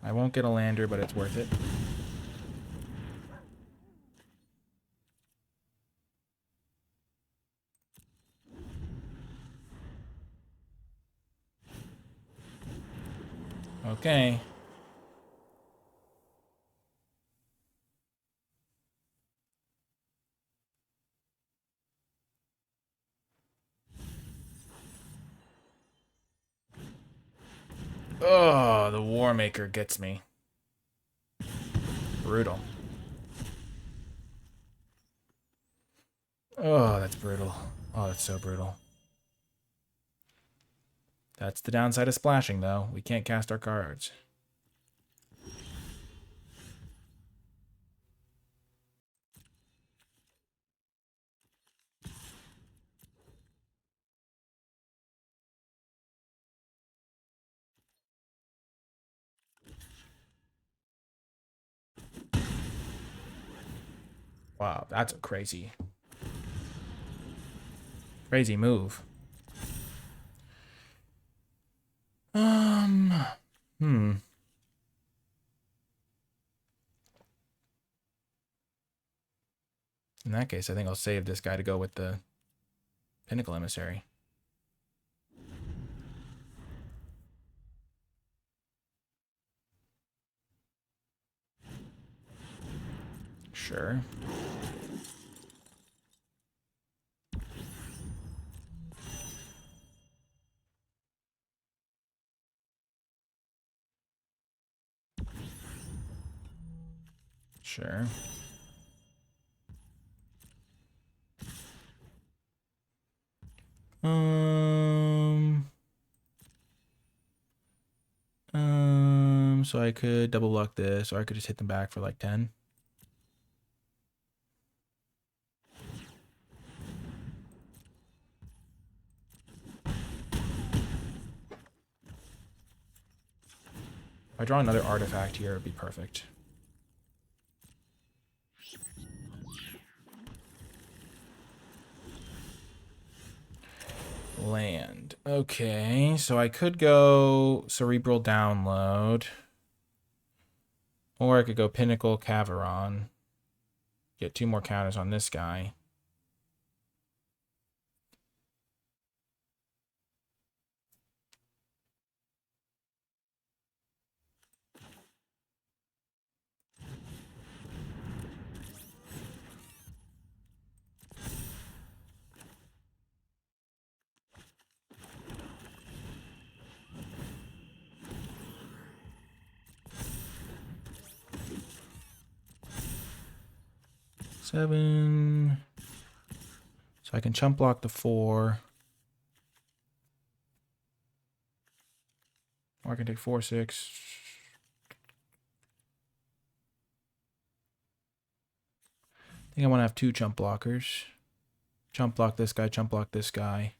I won't get a lander, but it's worth it. Okay. Oh, the Warmaker gets me. Brutal. Oh, that's brutal. Oh, that's so brutal. That's the downside of splashing, though. We can't cast our cards. Wow, that's a crazy move. In that case, I think I'll save this guy to go with the Pinnacle Emissary. Sure. Sure. So I could double block this, or I could just hit them back for like 10. If I draw another artifact here, it'd be perfect. Land. Okay, so I could go Cerebral Download. Or I could go Pinnacle Caveron. Get 2 more counters on this guy. Seven. So I can chump block the 4. Or I can take 4, 6. I think I want to have 2 chump blockers. Chump block this guy, chump block this guy.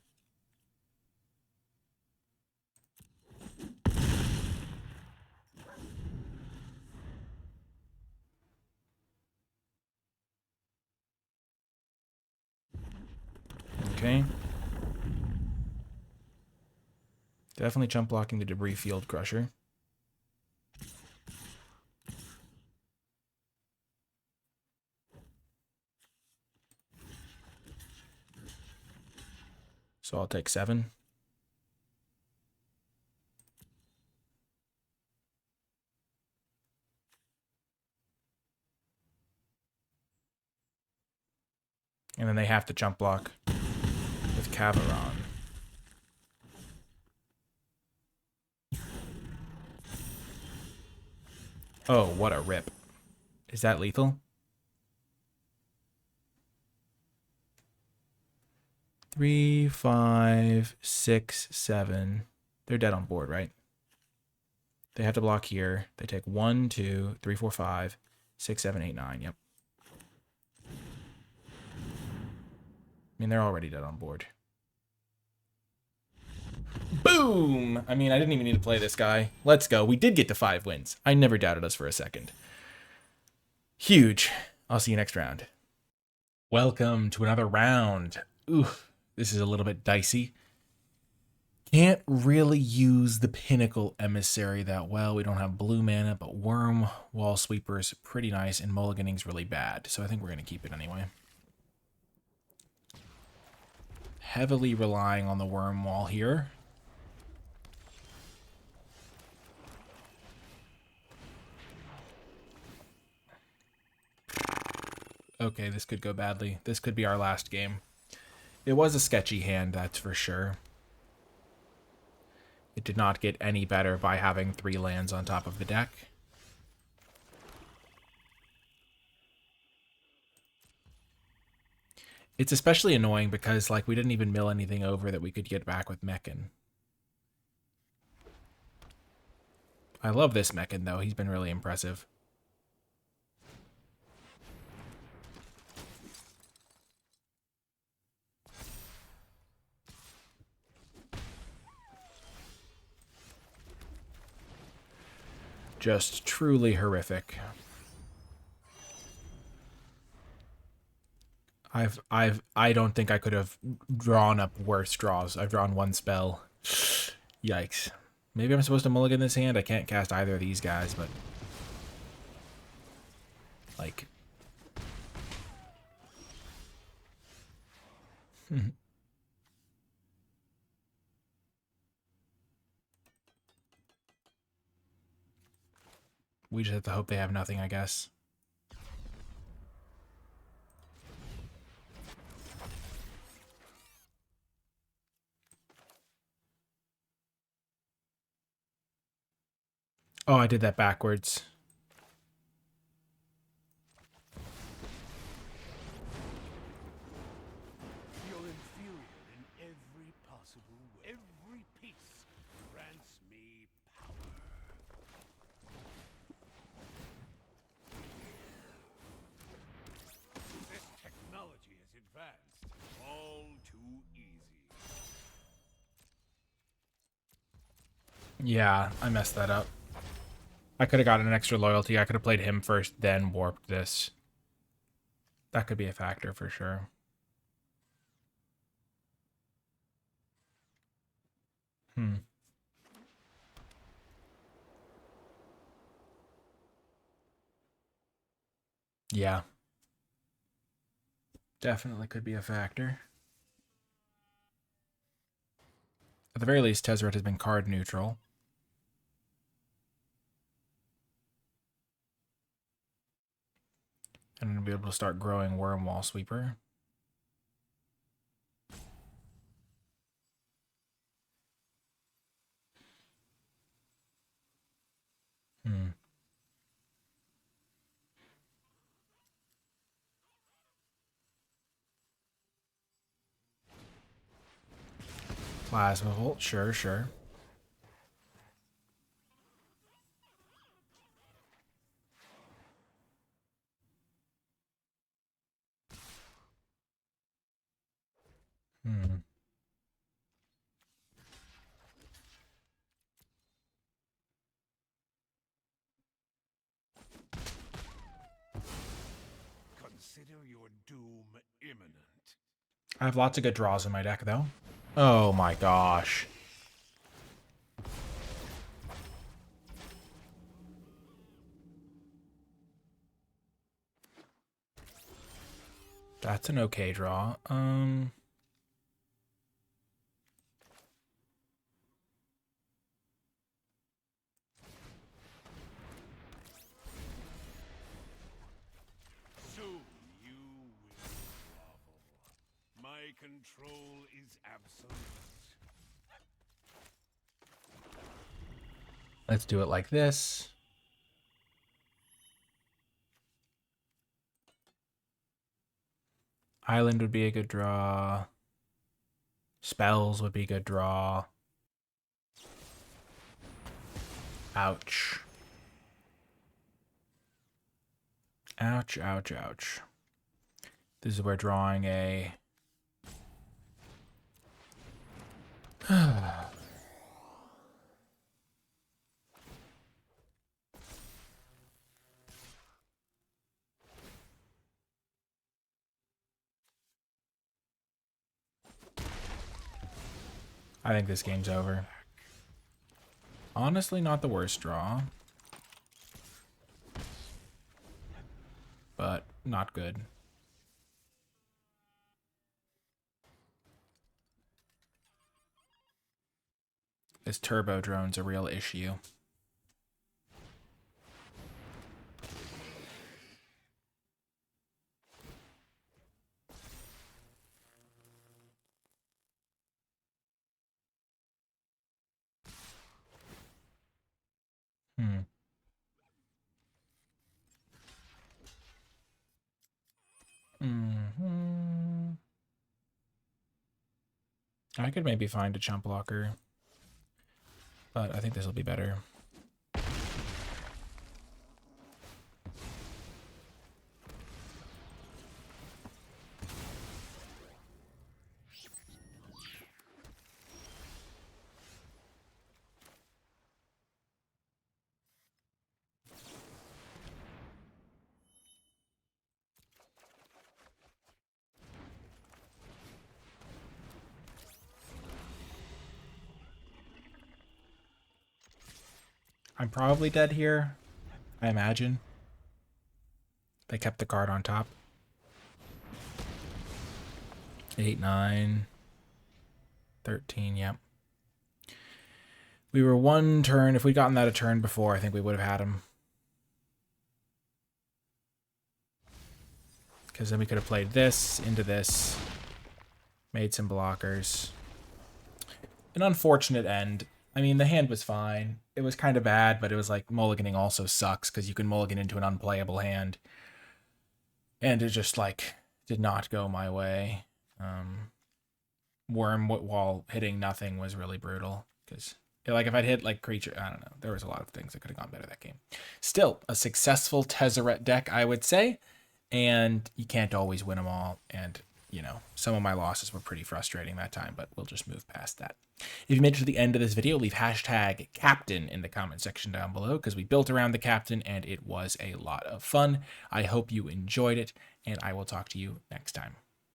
Okay. Definitely chump blocking the Debris Field Crusher. So I'll take 7. And then they have to chump block with Caveron. Oh, what a rip. Is that lethal? 3, 5, 6, 7. They're dead on board, right? They have to block here. They take 1, 2, 3, 4, 5, 6, 7, 8, 9. Yep. I mean, they're already dead on board. Boom! I mean, I didn't even need to play this guy. Let's go. We did get to 5 wins. I never doubted us for a second. Huge. I'll see you next round. Welcome to another round. Ooh, this is a little bit dicey. Can't really use the Pinnacle Emissary that well. We don't have blue mana, but Worm Wall Sweeper is pretty nice, and Mulliganing's really bad, so I think we're going to keep it anyway. Heavily relying on the Worm Wall here. Okay, this could go badly. This could be our last game. It was a sketchy hand, that's for sure. It did not get any better by having 3 lands on top of the deck. It's especially annoying because, like, we didn't even mill anything over that we could get back with Meccan. I love this Meccan, though. He's been really impressive. Just truly horrific. I don't think I could have drawn up worse draws. I've drawn 1 spell. Yikes. Maybe I'm supposed to mulligan this hand. I can't cast either of these guys, but like we just have to hope they have nothing, I guess. Oh, I did that backwards. You're inferior in every possible way. Every piece grants me power. This technology is advanced. All too easy. Yeah, I messed that up. I could have gotten an extra loyalty. I could have played him first, then warped this. That could be a factor for sure. Yeah. Definitely could be a factor. At the very least, Tezzeret has been card neutral. And I'm going to be able to start growing Worm Wall Sweeper. Plasma Volt, sure, sure. Consider your doom imminent. I have lots of good draws in my deck, though. Oh my gosh. That's an okay draw. Soon you will grovel. My control is absolute. Let's do it like this. Island would be a good draw. Spells would be a good draw. Ouch. Ouch, ouch, ouch. This is where drawing a... I think this game's over. Honestly, not the worst draw. But not good. This turbo drone's a real issue. I could maybe find a chump blocker, but I think this will be better. I'm probably dead here, I imagine. They kept the card on top. 8, 9, 13, yep. We were one turn. If we'd gotten that a turn before, I think we would have had him. Because then we could have played this into this. Made some blockers. An unfortunate end. I mean, the hand was fine. It was kind of bad, but it was like mulliganing also sucks because you can mulligan into an unplayable hand. And it just like did not go my way. Worm while hitting nothing was really brutal because like if I'd hit like creature, I don't know. There was a lot of things that could have gone better that game. Still a successful Tezzeret deck, I would say. And you can't always win them all. And you know, some of my losses were pretty frustrating that time, but we'll just move past that. If you made it to the end of this video, leave hashtag captain in the comment section down below because we built around the captain and it was a lot of fun. I hope you enjoyed it, and I will talk to you next time.